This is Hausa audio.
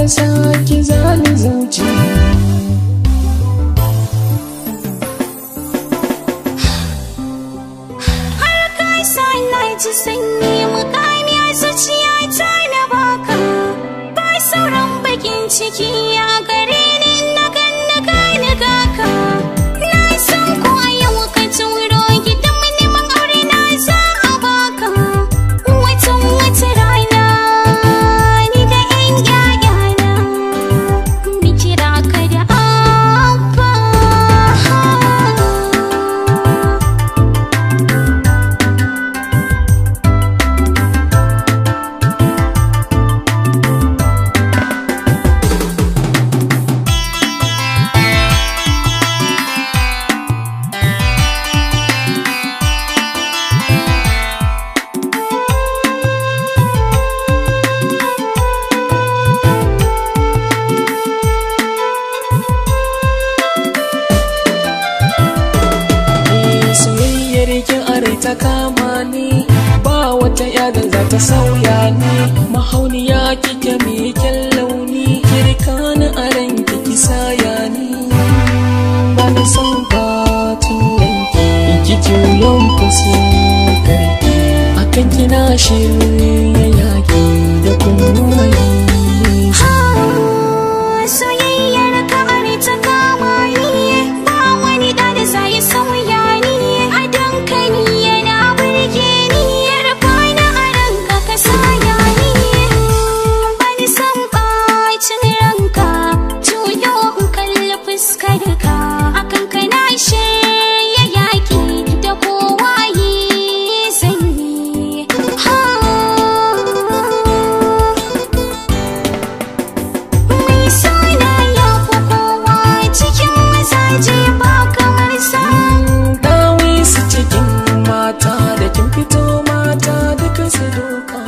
sa ki zani zuci. Har kai sa na ji sanyi mukami a zuciya ta na baka, ba sauran bakin ciki a gare ni na ganna gani gaka. Na san ko a yau ka turo gidan mu neman aure na za a baka. Wata rana ni da ƴan ƴaƴana mu kira ka da abba. Soyayyar ki are ta kama ni, ba wata yada za ta sauya ni. Mahauniya kike mai kyan launi, kirka ni a ranki ki saya ni. Ba na son batun yanki, ki juyon fuskarki, akan kina shirya yaki da kuma yi. Soyayyar ka are ta kama ni, ba wani da za ya sauya ni. Adon ka ni yana burge ni, rufa na a ranka ka saya ni. Bani san bacin ranka, juyo in kalli fuskar ka, akan ka na shirya yaki da kowa yi zanyi. Mai suna ya fi kowa cikin mazaje ba kamar sa. Dawi su cikin mata da kin fito mata duka su doka.